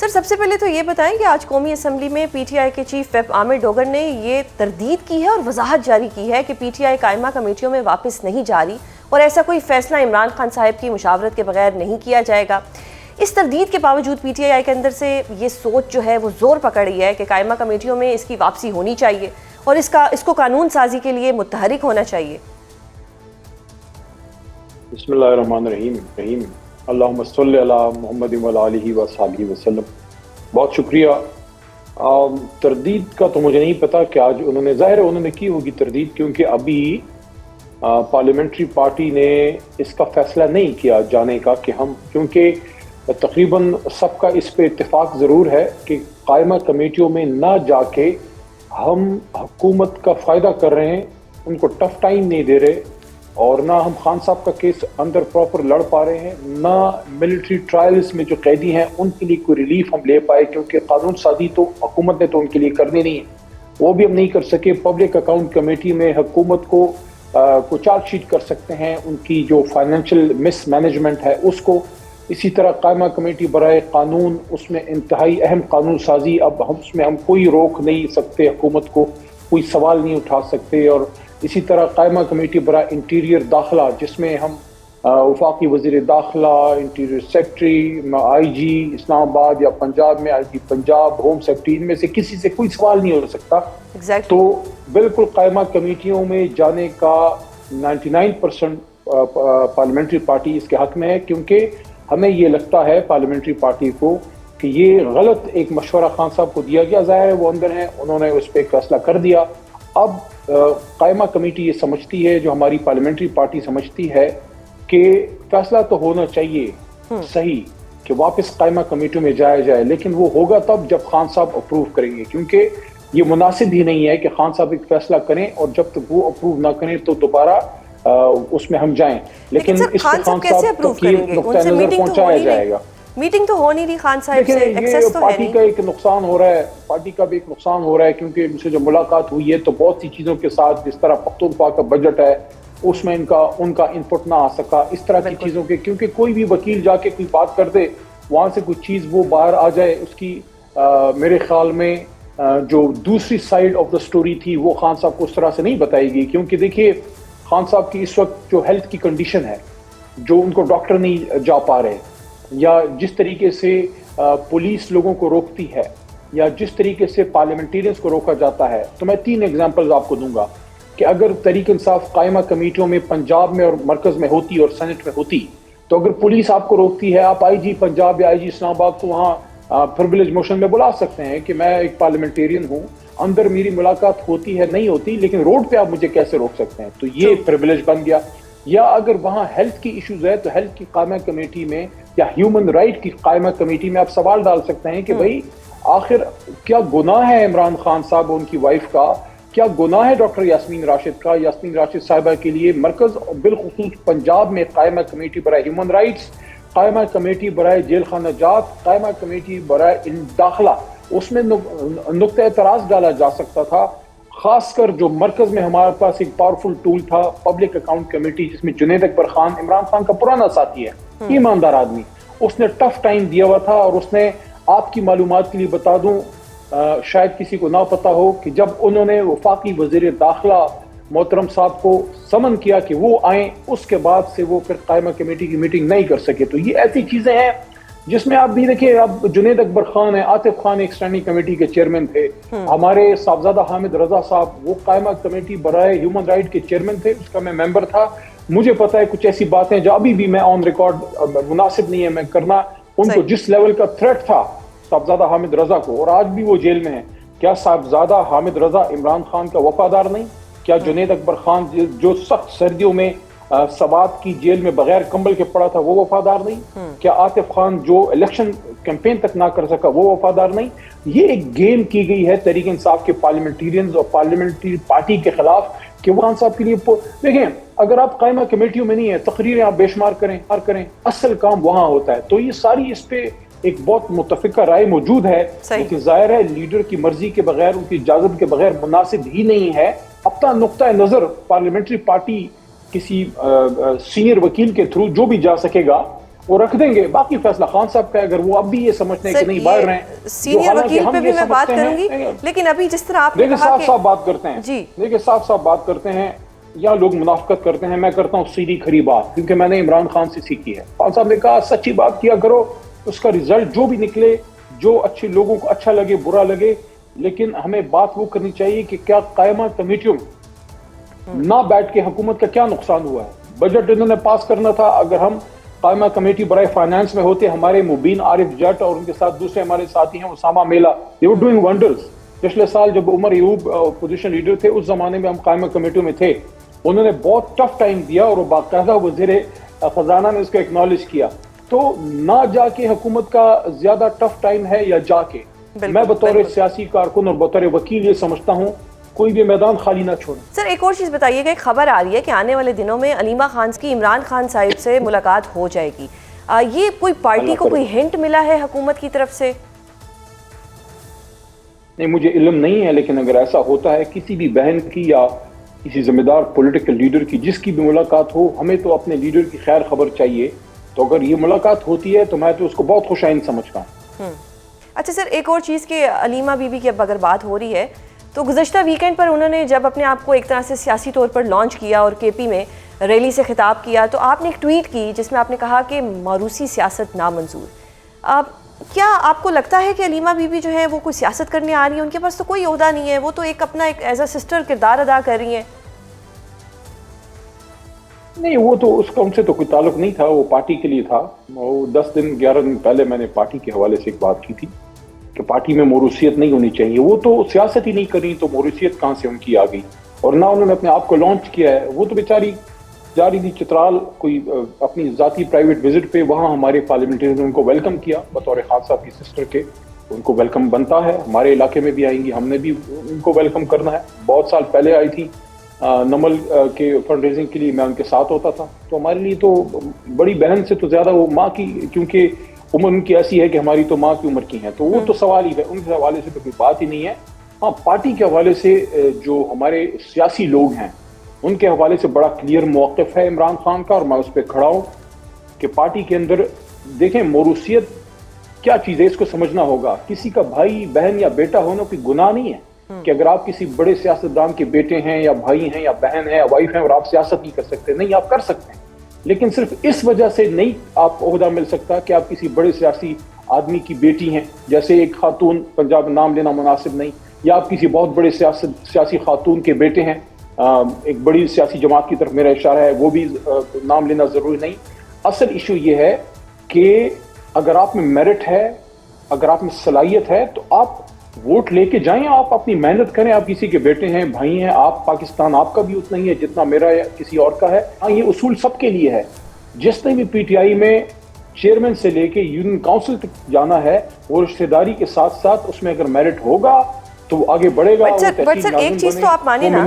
سر سب سے پہلے تو یہ بتائیں کہ آج قومی اسمبلی میں پی ٹی آئی کے چیف ویپ عامر ڈوگر نے یہ تردید کی ہے اور وضاحت جاری کی ہے کہ پی ٹی آئی قائمہ کمیٹیوں میں واپس نہیں جا رہی اور ایسا کوئی فیصلہ عمران خان صاحب کی مشاورت کے بغیر نہیں کیا جائے گا۔ اس تردید کے باوجود پی ٹی آئی کے اندر سے یہ سوچ جو ہے وہ زور پکڑ رہی ہے کہ قائمہ کمیٹیوں میں اس کی واپسی ہونی چاہیے اور اس کو قانون سازی کے لیے متحرک ہونا چاہیے۔ بسم اللہ الرحمن الرحیم اللہم صلی علی محمد وعلیہ وصحبہ وسلم۔ بہت شکریہ۔ تردید کا تو مجھے نہیں پتا کہ آج ظاہر ہے انہوں نے کی ہوگی تردید، کیونکہ ابھی پارلیمنٹری پارٹی نے اس کا فیصلہ نہیں کیا جانے کا کہ ہم، کیونکہ تقریباً سب کا اس پہ اتفاق ضرور ہے کہ قائمہ کمیٹیوں میں نہ جا کے ہم حکومت کا فائدہ کر رہے ہیں، ان کو ٹف ٹائم نہیں دے رہے، اور نہ ہم خان صاحب کا کیس اندر پراپر لڑ پا رہے ہیں، نہ ملٹری ٹرائلز میں جو قیدی ہیں ان کے لیے کوئی ریلیف ہم لے پائے، کیونکہ قانون سازی تو حکومت نے تو ان کے لیے کرنی نہیں ہے، وہ بھی ہم نہیں کر سکے۔ پبلک اکاؤنٹ کمیٹی میں حکومت کو چارج شیٹ کر سکتے ہیں ان کی جو فائنینشیل مس مینجمنٹ ہے اس کو۔ اسی طرح قائمہ کمیٹی برائے قانون، اس میں انتہائی اہم قانون سازی، اب اس میں ہم کوئی روک نہیں سکتے، حکومت کو کوئی سوال نہیں اٹھا سکتے۔ اور اسی طرح قائمہ کمیٹی برائے انٹیریئر داخلہ، جس میں ہم وفاقی وزیر داخلہ، انٹیریئر سیکٹری، آئی جی اسلام آباد یا پنجاب میں آئی جی پنجاب، ہوم سیکٹری، ان میں سے کسی سے کوئی سوال نہیں ہو سکتا۔ تو بالکل قائمہ کمیٹیوں میں جانے کا 99% پارلیمنٹری پارٹی اس کے حق میں ہے، کیونکہ ہمیں یہ لگتا ہے پارلیمنٹری پارٹی کو کہ یہ غلط ایک مشورہ خان صاحب کو دیا گیا، ظاہر ہے وہ اندر ہیں، انہوں نے اس پہ ایک فیصلہ کر دیا۔ اب قائمہ کمیٹی یہ سمجھتی ہے، جو ہماری پارلیمنٹری پارٹی سمجھتی ہے کہ فیصلہ تو ہونا چاہیے صحیح کہ واپس قائمہ کمیٹیوں میں جایا جائے، لیکن وہ ہوگا تب جب خان صاحب اپروو کریں گے، کیونکہ یہ مناسب ہی نہیں ہے کہ خان صاحب ایک فیصلہ کریں اور جب تک وہ اپروو نہ کریں تو دوبارہ اس میں ہم جائیں۔ لیکن اس کو خان صاحب تک یہ نقطۂ نظر پہنچایا جائے گا۔ میٹنگ تو ہو نہیں رہی خان صاحب سے، یہ پارٹی کا ایک نقصان ہو رہا ہے، پارٹی کا بھی ایک نقصان ہو رہا ہے، کیونکہ ان سے جو ملاقات ہوئی ہے تو بہت سی چیزوں کے ساتھ، جس طرح پختونخوا کا بجٹ ہے اس میں ان کا انپٹ نہ آ سکا، اس طرح کی چیزوں کے، کیونکہ کوئی بھی وکیل جا کے کوئی بات کر دے، وہاں سے کوئی چیز وہ باہر آ جائے، اس کی میرے خیال میں جو دوسری سائیڈ آف دا سٹوری تھی وہ خان صاحب کو اس طرح سے نہیں بتائی گئی۔ کیونکہ دیکھیے خان صاحب کی اس وقت جو ہیلتھ کی کنڈیشن ہے، جو ان کو ڈاکٹر نہیں جا پا رہے، یا جس طریقے سے پولیس لوگوں کو روکتی ہے، یا جس طریقے سے پارلیمنٹیرینز کو روکا جاتا ہے، تو میں 3 ایگزامپلز آپ کو دوں گا کہ اگر تحریک انصاف قائمہ کمیٹیوں میں پنجاب میں اور مرکز میں ہوتی اور سینٹ میں ہوتی، تو اگر پولیس آپ کو روکتی ہے، آپ آئی جی پنجاب یا آئی جی اسلام آباد کو وہاں پریویلیج موشن میں بلا سکتے ہیں کہ میں ایک پارلیمنٹیرین ہوں، اندر میری ملاقات ہوتی ہے نہیں ہوتی، لیکن روڈ پہ آپ مجھے کیسے روک سکتے ہیں؟ تو یہ پریویلیج بن گیا۔ یا اگر وہاں ہیلتھ کی ایشوز ہے تو ہیلتھ کی قائمہ کمیٹی میں یا ہیومن رائٹ کی قائمہ کمیٹی میں آپ سوال ڈال سکتے ہیں کہ بھائی آخر کیا گناہ ہے عمران خان صاحب اور ان کی وائف کا، کیا گناہ ہے ڈاکٹر یاسمین راشد کا، یاسمین راشد صاحبہ کے لیے مرکز بالخصوص پنجاب میں قائمہ کمیٹی برائے ہیومن رائٹس، قائمہ کمیٹی برائے جیل خانہ جات، قائمہ کمیٹی برائے داخلہ، اس میں نقطہ اعتراض ڈالا جا سکتا تھا۔ خاص کر جو مرکز میں ہمارے پاس ایک پاورفل ٹول تھا پبلک اکاؤنٹ کمیٹی، جس میں جنید اکبر خان عمران خان کا پرانا ساتھی ہے، ایماندار آدمی، اس نے ٹف ٹائم دیا ہوا تھا، اور اس نے، آپ کی معلومات کے لیے بتا دوں، شاید کسی کو نہ پتا ہو کہ جب انہوں نے وفاقی وزیر داخلہ محترم صاحب کو سمن کیا کہ وہ آئیں، اس کے بعد سے وہ پھر قائمہ کمیٹی کی میٹنگ نہیں کر سکے۔ تو یہ ایسی چیزیں ہیں جس میں آپ بھی دیکھیں، اب جنید اکبر خان ہے، عاطف خان ایک اسٹینڈنگ کمیٹی کے چیئرمین تھے، ہمارے صاحبزادہ حامد رضا صاحب وہ قائمہ کمیٹی برائے ہیومن رائٹ کے چیئرمین تھے، اس کا میں ممبر تھا۔ مجھے پتا ہے کچھ ایسی باتیں جو ابھی بھی میں آن ریکارڈ مناسب نہیں ہے میں کرنا، ان کو جس لیول کا تھریٹ تھا صاحبزادہ حامد رضا کو، اور آج بھی وہ جیل میں ہیں، کیا صاحبزادہ حامد رضا عمران خان کا وفادار نہیں؟ کیا جنید اکبر خان جو سخت سردیوں میں سوات کی جیل میں بغیر کمبل کے پڑا تھا وہ وفادار نہیں؟ کیا عاطف خان جو الیکشن کیمپین تک نہ کر سکا وہ وفادار نہیں؟ یہ ایک گیم کی گئی ہے تحریک انصاف کے پارلیمنٹیرینز اور پارلیمنٹری پارٹی کے خلاف کہ وہ خان صاحب کے لیے دیکھیں، اگر آپ قائمہ کمیٹیوں میں نہیں ہیں، تقریریں آپ بے شمار کریں، اصل کام وہاں ہوتا ہے۔ تو یہ ساری اس پہ ایک بہت متفقہ رائے موجود ہے، لیکن ظاہر ہے لیڈر کی مرضی کے بغیر، ان کی اجازت کے بغیر مناسب ہی نہیں ہے۔ اپنا نقطہ نظر پارلیمنٹری پارٹی کسی سینئر وکیل کے تھرو جو بھی جا سکے گا، وہ رکھ دیں گے. باقی فیصلہ خان صاحب کا ہے. اگر وہ اب بھی یہ سمجھتے ہیں کہ نہیں باہر رہے ہیں, سینئر وکیل پہ بھی میں بات کروں گی, لیکن ابھی جس طرح آپ نے کہا صاف صاف بات کرتے ہیں, دیکھیں صاف صاف بات کرتے ہیں, یا لوگ منافقت کرتے ہیں. میں کرتا ہوں سیدھی کھری بات, کیونکہ میں نے عمران خان سے سیکھی ہے. خان صاحب نے کہا سچی بات کیا کرو, اس کا رزلٹ جو بھی نکلے, جو اچھے لوگوں کو اچھا لگے برا لگے, لیکن ہمیں بات وہ کرنی چاہیے کہ کیا قائمہ کمیٹیوں میں نہ بیٹھ کے حکومت کا کیا نقصان ہوا ہے. بجٹ انہوں نے پاس کرنا تھا, اگر ہم قائمہ کمیٹی برائے فائنانس میں ہوتے, ہمارے مبین عارف جٹ اور ان کے ساتھ دوسرے ہمارے ساتھی ہیں اسامہ میلا, they were doing wonders. پچھلے سال جب عمر ایوب اپوزیشن لیڈر تھے, اس زمانے میں ہم قائمہ کمیٹیوں میں تھے, انہوں نے بہت ٹف ٹائم دیا اور باقاعدہ وزیر خزانہ نے اس کو ایکنالج کیا. تو نہ جا کے حکومت کا زیادہ ٹف ٹائم ہے یا جا کے. میں بطور سیاسی کارکن اور بطور وکیل یہ سمجھتا ہوں کوئی بھی میدان خالی نہ چھوڑیں. سر ایک اور چیز بتائیے گا, ایک خبر آ رہی ہے کہ آنے والے دنوں میں علیمہ خان کی عمران خان صاحب سے ملاقات ہو جائے گی. یہ کوئی پارٹی کو کوئی ہنٹ ملا ہے حکومت کی طرف سے؟ نہیں, مجھے علم نہیں ہے, لیکن اگر ایسا ہوتا ہے کسی بھی بہن کی یا کسی ذمہ دار پولیٹیکل لیڈر کی, جس کی بھی ملاقات ہو, ہمیں تو اپنے لیڈر کی خیر خبر چاہیے. تو اگر یہ ملاقات ہوتی ہے تو میں تو اس کو بہت خوش آئند سمجھتا ہوں. اچھا سر, ایک اور چیز کہ علیمہ بی بی کی اب اگر بات ہو رہی ہے, تو گزشتہ ویکینڈ پر انہوں نے جب اپنے آپ کو ایک طرح سے سیاسی طور پر لانچ کیا اور کے پی میں ریلی سے خطاب کیا, تو آپ نے ایک ٹویٹ کی جس میں آپ نے کہا کہ موروثی سیاست نامنظور. کیا آپ کو لگتا ہے کہ علیمہ بی بی جو ہے وہ کوئی سیاست کرنے آ رہی ہیں؟ ان کے پاس تو کوئی عہدہ نہیں ہے, وہ تو ایک اپنا ایک ایز اے سسٹر کردار ادا کر رہی ہیں. نہیں, وہ تو اس کا ان سے تو کوئی تعلق نہیں تھا, وہ پارٹی کے لیے تھا. وہ 10 دن 11 دن پہلے میں نے پارٹی کے حوالے سے ایک بات کی تھی کہ پارٹی میں موروثیت نہیں ہونی چاہیے. وہ تو سیاست ہی نہیں کر رہی, تو موروثیت کہاں سے ان کی آ گئی؟ اور نہ انہوں نے اپنے آپ کو لانچ کیا ہے. وہ تو بیچاری جا رہی تھی چترال کوئی اپنی ذاتی پرائیویٹ وزٹ پہ, وہاں ہمارے پارلیمنٹریئن نے ان کو ویلکم کیا بطور خان صاحب کی سسٹر کے. ان کو ویلکم بنتا ہے, ہمارے علاقے میں بھی آئیں گی, ہم نے بھی ان کو ویلکم کرنا ہے. بہت سال پہلے آئی تھی نمل کے فنڈ ریزنگ کے لیے, میں ان کے ساتھ ہوتا تھا. تو ہمارے لیے تو بڑی بہن سے تو زیادہ وہ ماں کی, کیونکہ عمر ان کی ایسی ہے کہ ہماری تو ماں کی عمر کی ہیں, تو وہ تو سوال ہی ہے, ان کے حوالے سے تو کوئی بات ہی نہیں ہے. ہاں, پارٹی کے حوالے سے جو ہمارے سیاسی لوگ ہیں ان کے حوالے سے بڑا کلیئر موقف ہے عمران خان کا, اور میں اس پہ کھڑا ہوں کہ پارٹی کے اندر دیکھیں موروثیت کیا چیز ہے, اس کو سمجھنا ہوگا. کسی کا بھائی بہن یا بیٹا ہونا کوئی گناہ نہیں ہے کہ اگر آپ کسی بڑے سیاستدان کے بیٹے ہیں یا بھائی ہیں یا بہن ہیں یا وائف ہیں اور آپ سیاست نہیں کر سکتے. نہیں, آپ کر سکتے ہیں, لیکن صرف اس وجہ سے نہیں آپ عہدہ مل سکتا کہ آپ کسی بڑے سیاسی آدمی کی بیٹی ہیں, جیسے ایک خاتون, پنجاب نام لینا مناسب نہیں, یا آپ کسی بہت بڑے سیاسی خاتون کے بیٹے ہیں, ایک بڑی سیاسی جماعت کی طرف میرا اشارہ ہے, وہ بھی نام لینا ضروری نہیں. اصل ایشو یہ ہے کہ اگر آپ میں میرٹ ہے, اگر آپ میں صلاحیت ہے, تو آپ ووٹ لے کے جائیں, آپ اپنی محنت کریں. آپ کسی کے بیٹے ہیں, بھائی ہیں, آپ پاکستان آپ کا بھی اتنا ہی ہے جتنا میرا یا کسی اور کا ہے. ہاں, یہ اصول سب کے لیے ہے. جس نے بھی پی ٹی آئی میں چیئرمین سے لے کے یونین کاؤنسل تک جانا ہے, وہ رشتہ داری کے ساتھ ساتھ اس میں اگر میرٹ ہوگا تو وہ آگے بڑھے گا. بٹ سر ایک چیز تو آپ مانیں نا